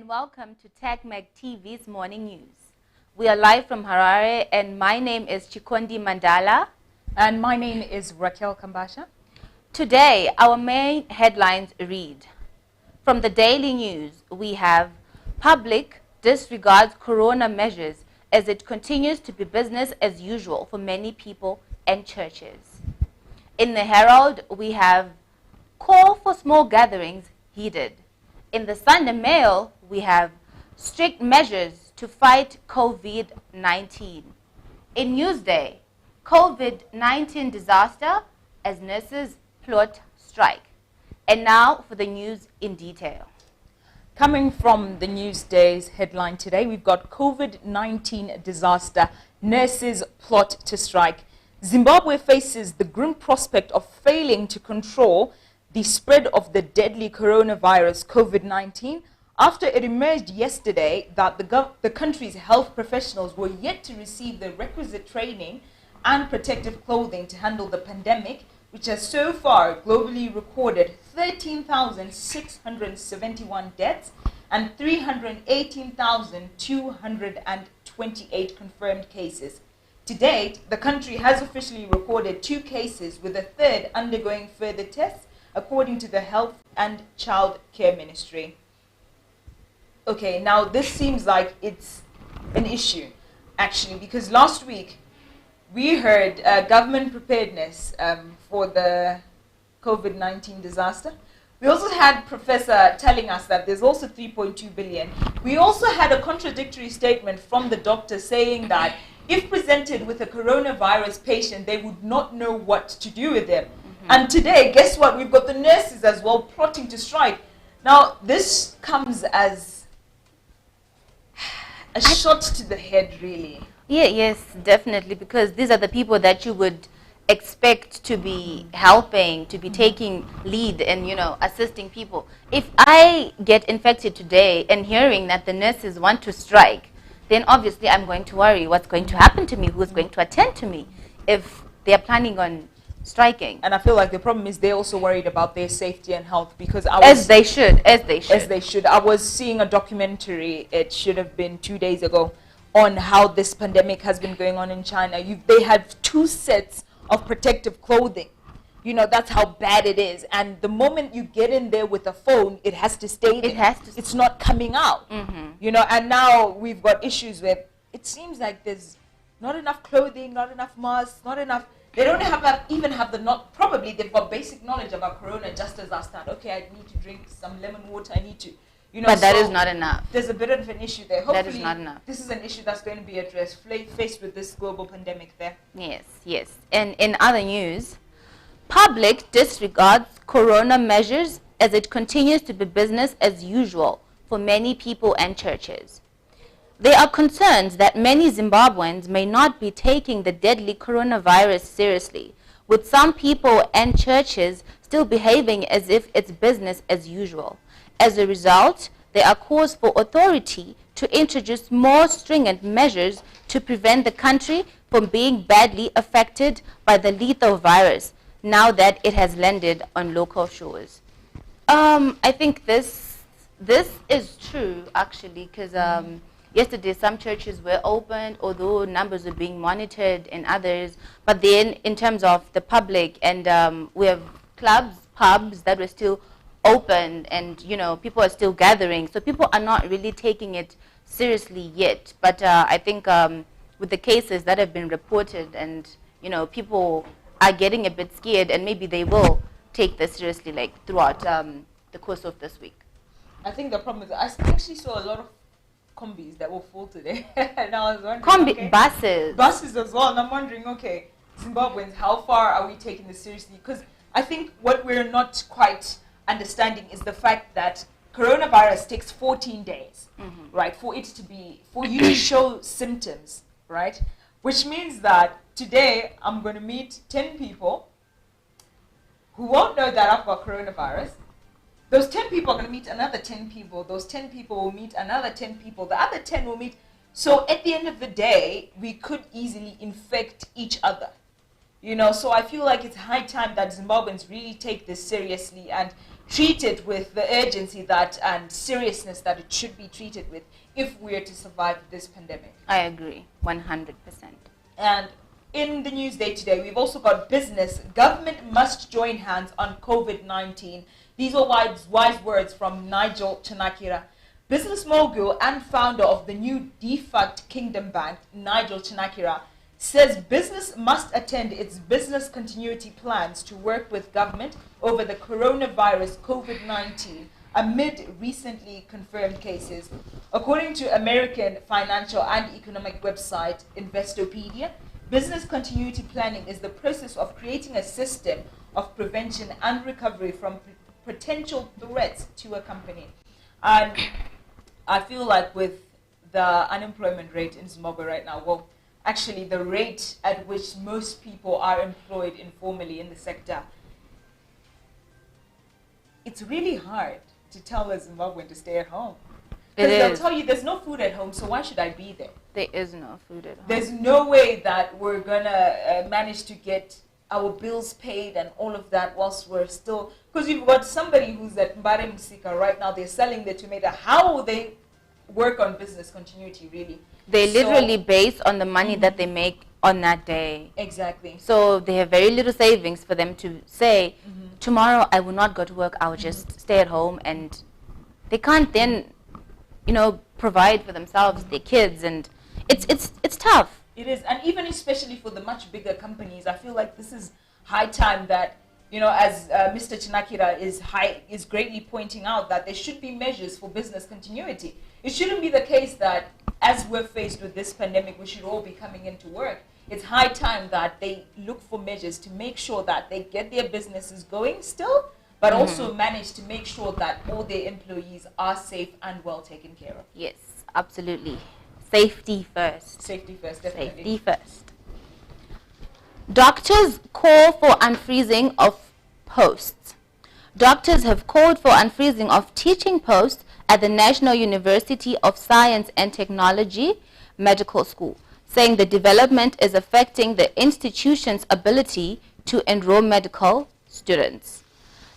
and welcome to TechMag TV's Morning News. We are live from Harare and my name is Chikondi Mandala. And my name is Raquel Kambasha. Today, our main headlines read, from the Daily News, we have public disregards corona measures as it continues to be business as usual for many people and churches. In the Herald, we have call for small gatherings heeded. In the Sunday Mail, we have strict measures to fight COVID-19. In Newsday, COVID-19 disaster as nurses plot strike. And now for the news in detail. Coming from the Newsday's headline today, we've got COVID-19 disaster, nurses plot to strike. Zimbabwe faces the grim prospect of failing to control the spread of the deadly coronavirus COVID-19 after it emerged yesterday that the country's health professionals were yet to receive the requisite training and protective clothing to handle the pandemic, which has so far globally recorded 13,671 deaths and 318,228 confirmed cases. To date, the country has officially recorded 2 cases, with a third undergoing further tests, according to the Health and Child Care Ministry. Okay, now this seems like it's an issue, actually, because last week we heard government preparedness for the COVID-19 disaster. We also had Professor telling us that there's also 3.2 billion. We also had a contradictory statement from the doctor saying that if presented with a coronavirus patient, they would not know what to do with them. And today, guess what? We've got the nurses as well plotting to strike. Now, this comes as a shot to the head, really. Yes, definitely, because these are the people that you would expect to be helping, to be taking lead and, assisting people. If I get infected today and hearing that the nurses want to strike, then obviously I'm going to worry what's going to happen to me, who's going to attend to me if they're planning on striking. And I feel like the problem is they're also worried about their safety and health, because as they should. I was seeing a documentary, it should have been 2 days ago, on how this pandemic has been going on in China. They have 2 sets of protective clothing. That's how bad it is. And the moment you get in there with a phone, it has to stay there. It's not coming out. And now we've got issues with, it seems like there's not enough clothing, not enough masks, not enough. They don't probably they've got basic knowledge about corona just as us that, okay, I need to drink some lemon water, I need to, But that is not enough. There's a bit of an issue there. Hopefully, that is not enough. This is an issue that's going to be addressed, faced with this global pandemic there. Yes. And in other news, public disregards corona measures as it continues to be business as usual for many people and churches. There are concerns that many Zimbabweans may not be taking the deadly coronavirus seriously, with some people and churches still behaving as if it's business as usual. As a result, there are calls for authority to introduce more stringent measures to prevent the country from being badly affected by the lethal virus now that it has landed on local shores. I think this is true, actually, because yesterday, some churches were opened, although numbers are being monitored in others. But then, in terms of the public, and we have clubs, pubs that were still open, and people are still gathering. So people are not really taking it seriously yet. But I think with the cases that have been reported, and people are getting a bit scared, and maybe they will take this seriously, like throughout the course of this week. I think the problem is I actually saw a lot of combis that were full today. And I was wondering, buses as well. And I'm wondering, okay, Zimbabweans, how far are we taking this seriously? Because I think what we're not quite understanding is the fact that coronavirus takes 14 days, right, for you to show symptoms, right? Which means that today I'm going to meet 10 people who won't know that I've got coronavirus. Those 10 people are going to meet another 10 people. Those 10 people will meet another 10 people. The other 10 will meet. So at the end of the day, we could easily infect each other. So I feel like it's high time that Zimbabweans really take this seriously and treat it with the urgency that and seriousness that it should be treated with if we are to survive this pandemic. I agree, 100%. And in the news day today, we've also got business. Government must join hands on COVID-19. These are wise words from Nigel Chanakira. Business mogul and founder of the new defunct Kingdom Bank, Nigel Chanakira, says business must attend its business continuity plans to work with government over the coronavirus COVID-19 amid recently confirmed cases. According to American financial and economic website Investopedia, business continuity planning is the process of creating a system of prevention and recovery from potential threats to a company. And I feel like with the unemployment rate in Zimbabwe right now, well, actually the rate at which most people are employed informally in the sector, it's really hard to tell a Zimbabwean to stay at home. Because they'll tell you there's no food at home, so why should I be there? There is no food at home. There's no way that we're gonna manage to get our bills paid and all of that whilst we're still, because you've got somebody who's at Mbare Musika right now, they're selling their tomato. How will they work on business continuity, really? They literally base on the money that they make on that day. Exactly. So they have very little savings for them to say, tomorrow I will not go to work, I will just stay at home, and they can't then, provide for themselves, their kids, and it's tough. It is, and even especially for the much bigger companies, I feel like this is high time that, as Mr. Chinakira is greatly pointing out, that there should be measures for business continuity. It shouldn't be the case that as we're faced with this pandemic, we should all be coming into work. It's high time that they look for measures to make sure that they get their businesses going still, but also manage to make sure that all their employees are safe and well taken care of. Yes, absolutely. Safety first. Safety first, definitely. Safety first. Doctors call for unfreezing of posts. Doctors have called for unfreezing of teaching posts at the National University of Science and Technology Medical School, saying the development is affecting the institution's ability to enroll medical students.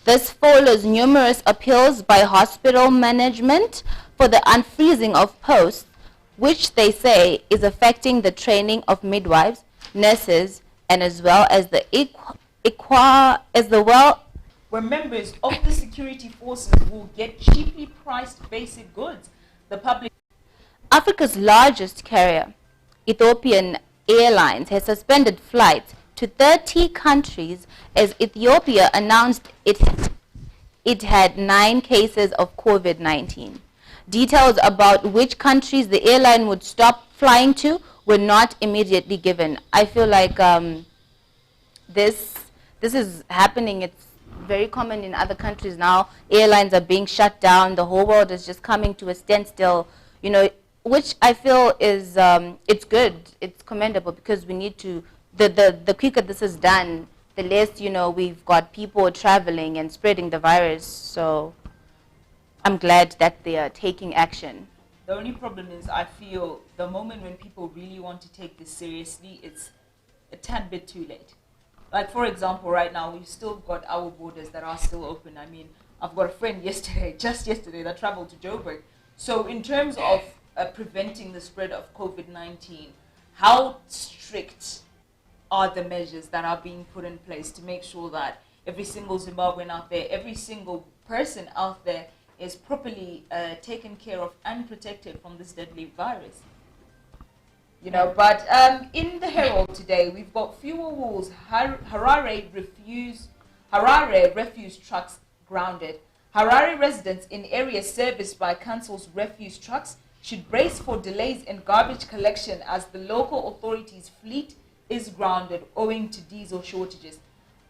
This follows numerous appeals by hospital management for the unfreezing of posts, which they say is affecting the training of midwives, nurses, and as well as where members of the security forces will get cheaply priced basic goods. The public. Africa's largest carrier, Ethiopian Airlines, has suspended flights to 30 countries as Ethiopia announced it had 9 cases of COVID-19. Details about which countries the airline would stop flying to were not immediately given. I feel like this is happening. It's very common in other countries now. Airlines are being shut down. The whole world is just coming to a standstill, which I feel is it's good. It's commendable, because we need to, the quicker this is done, the less, we've got people traveling and spreading the virus. So I'm glad that they are taking action. The only problem is, I feel the moment when people really want to take this seriously, it's a tad bit too late. Like, for example, right now, we've still got our borders that are still open. I mean, I've got a friend just yesterday, that traveled to Joburg. So in terms of preventing the spread of COVID-19, how strict are the measures that are being put in place to make sure that every single Zimbabwean out there, every single person out there is properly taken care of and protected from this deadly virus? But in the Herald today, we've got fewer wolves. Harare refuse trucks grounded. Harare residents in areas serviced by council's refuse trucks should brace for delays in garbage collection as the local authorities' fleet is grounded owing to diesel shortages.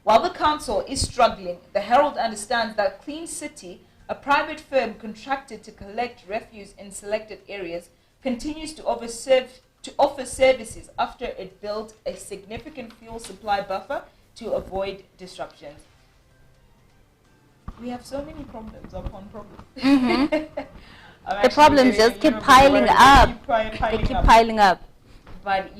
While the council is struggling, the Herald understands that Clean City, a private firm contracted to collect refuse in selected areas, continues to offer services after it built a significant fuel supply buffer to avoid disruptions. We have so many problems upon problems. The problems just keep piling up. They keep piling up. But,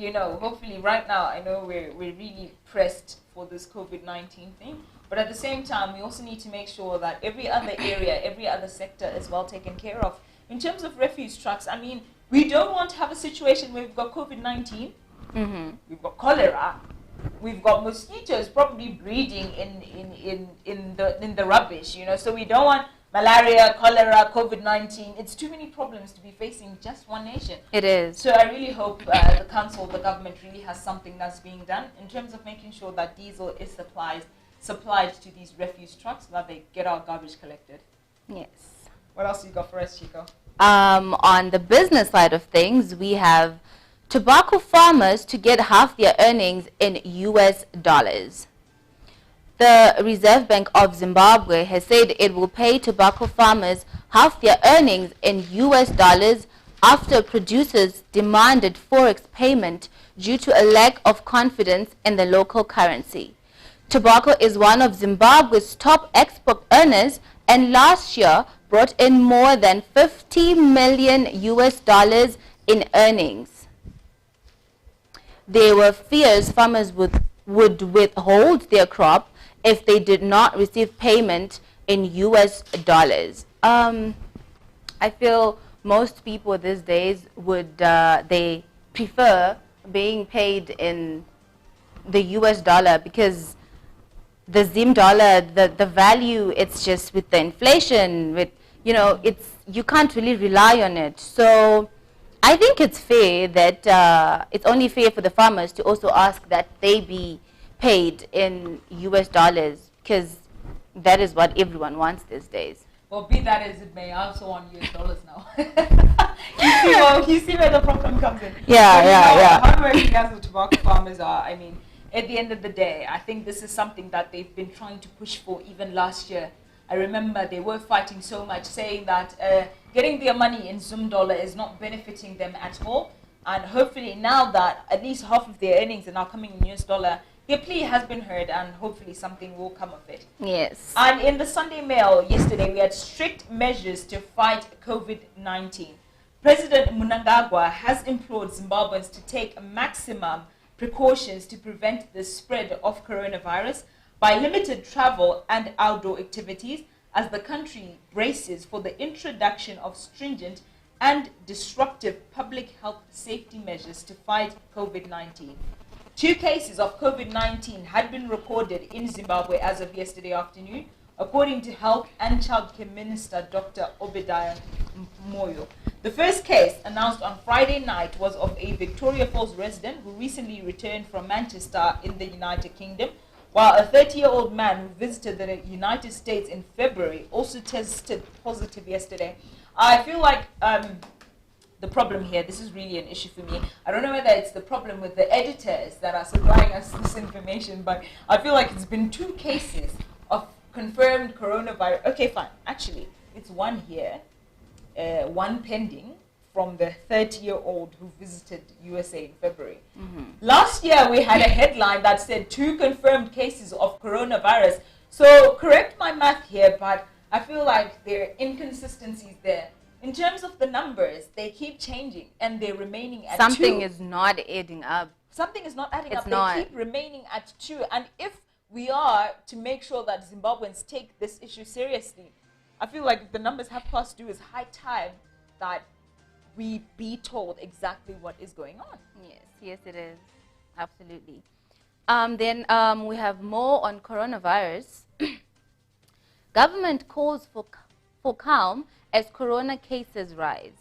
hopefully right now, I know we're really pressed for this COVID-19 thing. But at the same time, we also need to make sure that every other area, every other sector is well taken care of. In terms of refuse trucks, I mean, we don't want to have a situation where we've got COVID-19, we've got cholera, we've got mosquitoes probably breeding in the rubbish, So we don't want malaria, cholera, COVID-19. It's too many problems to be facing just one nation. It is. So I really hope the council, the government really has something that's being done in terms of making sure that diesel is supplied to these refuse trucks so that they get our garbage collected. Yes. What else you got for us, Chico? On the business side of things, we have tobacco farmers to get half their earnings in US dollars. The Reserve Bank of Zimbabwe has said it will pay tobacco farmers half their earnings in US dollars after producers demanded forex payment due to a lack of confidence in the local currency. Tobacco is one of Zimbabwe's top export earners and last year brought in more than 50 million US dollars in earnings. There were fears farmers would withhold their crop if they did not receive payment in US dollars. I feel most people these days they prefer being paid in the US dollar because the Zim dollar, the value, it's just with the inflation, you can't really rely on it. So I think it's fair that it's only fair for the farmers to also ask that they be paid in US dollars because that is what everyone wants these days. Well, be that as it may, I also want US dollars now. you see where the problem comes in. Yeah. Hardworking as the tobacco farmers are, I mean, at the end of the day, I think this is something that they've been trying to push for even last year. I remember they were fighting so much, saying that getting their money in Zim dollar is not benefiting them at all. And hopefully now that at least half of their earnings are now coming in US dollar, their plea has been heard and hopefully something will come of it. Yes. And in the Sunday Mail yesterday, we had strict measures to fight COVID-19. President Mnangagwa has implored Zimbabweans to take maximum precautions to prevent the spread of coronavirus by limited travel and outdoor activities as the country braces for the introduction of stringent and disruptive public health safety measures to fight COVID-19. 2 cases of COVID-19 had been recorded in Zimbabwe as of yesterday afternoon, according to Health and Childcare Minister Dr. Obadiah Moyo. The first case, announced on Friday night, was of a Victoria Falls resident who recently returned from Manchester in the United Kingdom, while a 30-year-old man who visited the United States in February also tested positive yesterday. I feel like the problem here, this is really an issue for me. I don't know whether it's the problem with the editors that are supplying us this information, but I feel like it's been 2 cases of confirmed coronavirus. Okay, fine. Actually, it's one here, one pending from the 30-year-old who visited USA in February. Last year, we had a headline that said 2 confirmed cases of coronavirus. So correct my math here, but I feel like there are inconsistencies there. In terms of the numbers, they keep changing and they're remaining at 2. Something is not adding up. Something is not adding up. Not. They keep remaining at 2. And if we are to make sure that Zimbabweans take this issue seriously, I feel like the numbers have passed due. It's high time that we be told exactly what is going on. Yes, it is. Absolutely. Then we have more on coronavirus. Government calls for calm as corona cases rise.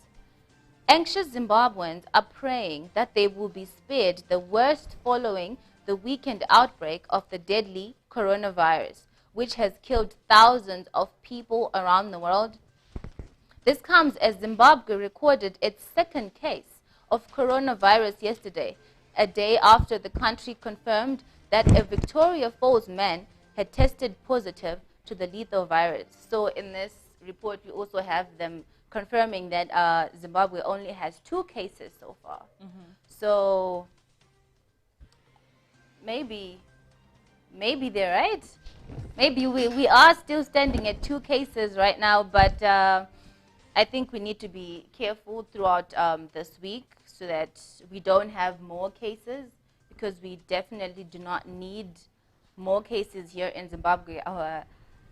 Anxious Zimbabweans are praying that they will be spared the worst following the weekend outbreak of the deadly coronavirus, which has killed thousands of people around the world. This comes as Zimbabwe recorded its 2nd case of coronavirus yesterday, a day after the country confirmed that a Victoria Falls man had tested positive to the lethal virus. So in this report, we also have them confirming that Zimbabwe only has 2 cases so far. So maybe they're right. Maybe we are still standing at 2 cases right now, but I think we need to be careful throughout this week so that we don't have more cases, because we definitely do not need more cases here in Zimbabwe. Our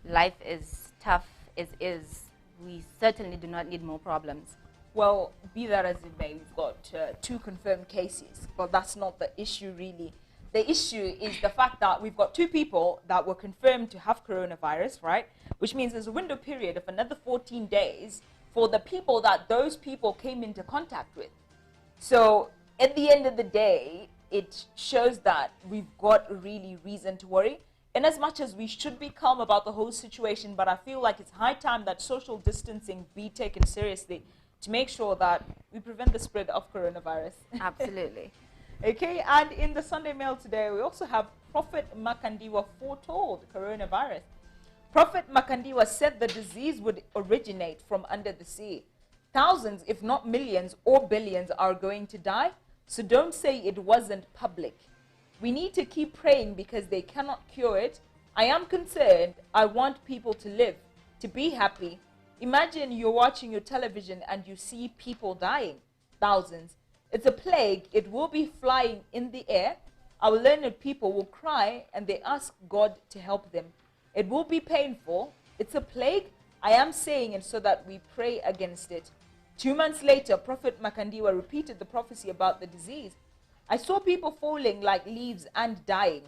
life is tough as is. We certainly do not need more problems. Well, be that as it may, we've got 2 confirmed cases, but that's not the issue really. The issue is the fact that we've got 2 people that were confirmed to have coronavirus, right? Which means there's a window period of another 14 days for the people that those people came into contact with. So at the end of the day, it shows that we've got really reason to worry. In as much as we should be calm about the whole situation, but I feel like it's high time that social distancing be taken seriously to make sure that we prevent the spread of coronavirus. Absolutely. Okay, and in the Sunday Mail today, we also have Prophet Makandiwa foretold coronavirus. Prophet Makandiwa said the disease would originate from under the sea. Thousands, if not millions or billions, are going to die. So don't say it wasn't public. We need to keep praying because they cannot cure it. I am concerned. I want people to live, to be happy. Imagine you're watching your television and you see people dying. Thousands. It's a plague. It will be flying in the air. Our learned people will cry and they ask God to help them. It will be painful. It's a plague. I am saying it so that we pray against it. 2 months later, Prophet Makandiwa repeated the prophecy about the disease. I saw people falling like leaves and dying.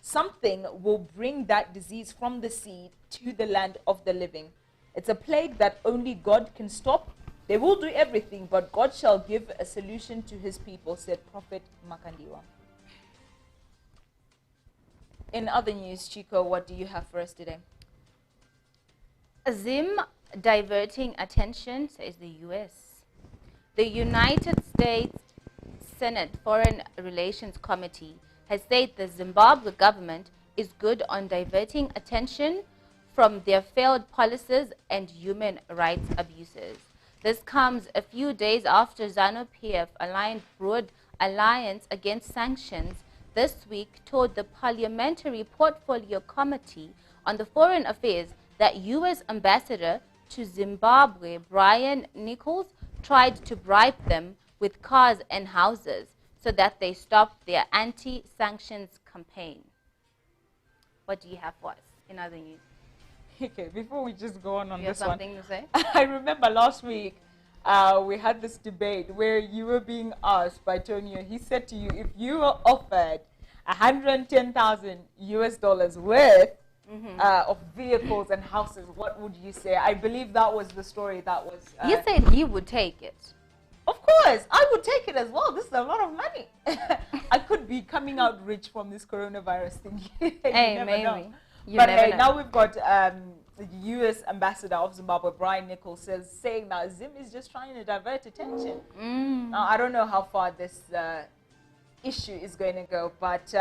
Something will bring that disease from the sea to the land of the living. It's a plague that only God can stop. They will do everything, but God shall give a solution to his people, said Prophet Makandiwa. In other news, Chico, what do you have for us today? Zim diverting attention, says the U.S. The United States Senate Foreign Relations Committee has said the Zimbabwe government is good on diverting attention from their failed policies and human rights abuses. This comes a few days after ZANU-PF aligned Broad Alliance Against Sanctions this week told the Parliamentary Portfolio Committee on the Foreign Affairs that U.S. Ambassador to Zimbabwe Brian Nichols tried to bribe them with cars and houses so that they stopped their anti-sanctions campaign. What do you have for us in other news? Okay, before we just go on You have this one, something to say? I remember last week we had this debate where you were being asked by Tonio. He said to you, if you were offered 110,000 US dollars worth of vehicles and houses, what would you say? I believe that was the story that was... You said you would take it. Of course, I would take it as well. This is a lot of money. I could be coming out rich from this coronavirus thing. Hey, never maybe. know. You But never hey, know. now we've got the U.S. ambassador of Zimbabwe, Brian Nichols, saying that Zim is just trying to divert attention. Now, I don't know how far this issue is going to go, but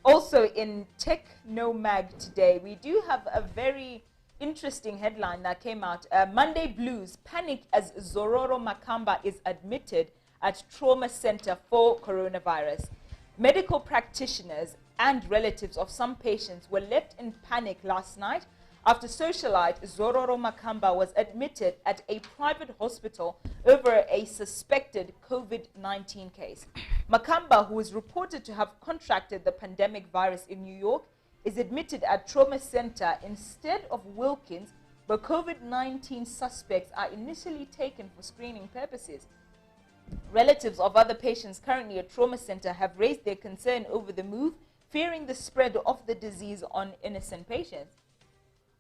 also in Techno Mag today, we do have a very interesting headline that came out. Monday Blues panic as Zororo Makamba is admitted at trauma center for coronavirus. Medical practitioners and relatives of some patients were left in panic last night after socialite Zororo Makamba was admitted at a private hospital over a suspected COVID-19 case. Makamba, who is reported to have contracted the pandemic virus in New York, is admitted at trauma center instead of Wilkins, but COVID-19 suspects are initially taken for screening purposes. Relatives of other patients currently at trauma center have raised their concern over the move, fearing the spread of the disease on innocent patients.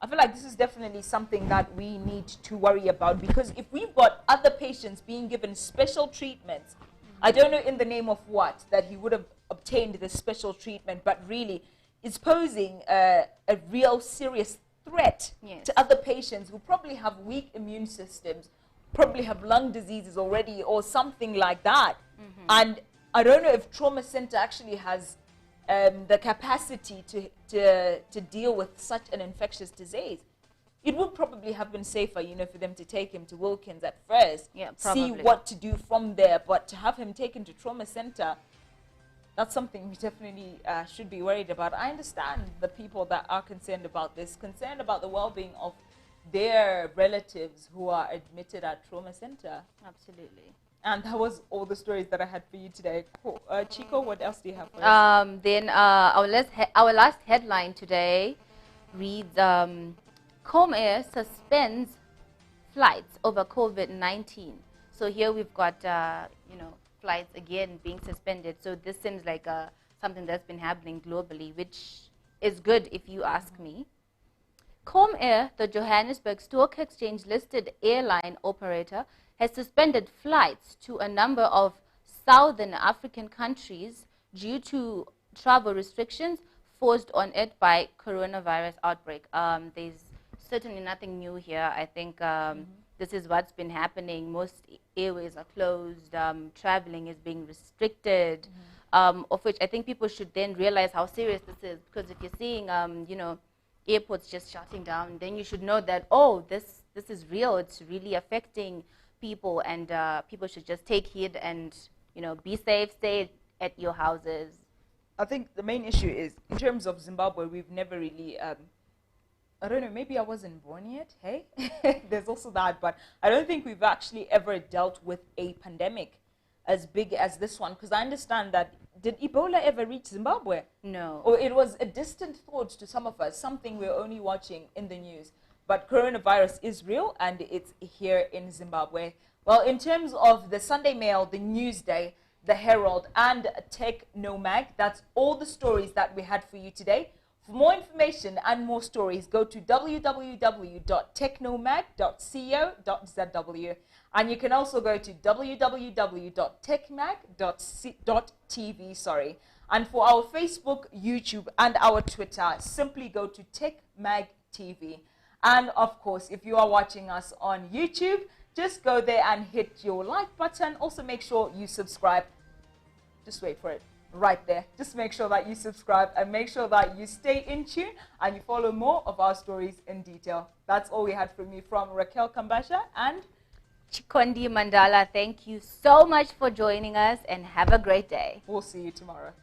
I feel like this is definitely something that we need to worry about, because if we've got other patients being given special treatments, I don't know in the name of what, that he would have obtained this special treatment, but really is posing a real serious threat to other patients who probably have weak immune systems, probably have lung diseases already or something like that. And I don't know if trauma center actually has the capacity to deal with such an infectious disease. It would probably have been safer, you know, for them to take him to Wilkins at first, see what to do from there, but to have him taken to trauma center, that's something we definitely should be worried about. I understand the people that are concerned about this, concerned about the well-being of their relatives who are admitted at trauma center. Absolutely. And that was all the stories that I had for you today. Cool. Chico, what else do you have for us? Then our last headline today reads, Comair suspends flights over COVID-19. So here we've got, flights again being suspended. So this seems like something that's been happening globally, which is good if you ask me. Comair, the Johannesburg Stock Exchange listed airline operator, has suspended flights to a number of southern African countries due to travel restrictions forced on it by coronavirus outbreak. There's certainly nothing new here. I think this is what's been happening. Most airways are closed. Traveling is being restricted, of which I think people should then realize how serious this is. Because if you're seeing, airports just shutting down, then you should know that, oh, this is real. It's really affecting people, and people should just take heed and, be safe, stay at your houses. I think the main issue is, in terms of Zimbabwe, we've never really, I don't know, maybe I wasn't born yet, hey? There's also that, but I don't think we've actually ever dealt with a pandemic as big as this one, because I understand that, did Ebola ever reach Zimbabwe? No. Or it was a distant thought to some of us, something we're only watching in the news. But coronavirus is real, and it's here in Zimbabwe. Well, in terms of the Sunday Mail, the Newsday, the Herald, and Tech Nomad, that's all the stories that we had for you today. For more information and more stories, go to www.technomag.co.zw. And you can also go to www.techmag.tv. And for our Facebook, YouTube, and our Twitter, simply go to TechMag TV. And of course, if you are watching us on YouTube, just go there and hit your like button. Also make sure you subscribe. Just wait for it. Right there. Just make sure that you subscribe and make sure that you stay in tune and you follow more of our stories in detail. That's all we had from me, from Raquel Kambasha and Chikondi Mandala. Thank you so much for joining us, and have a great day. We'll see you tomorrow.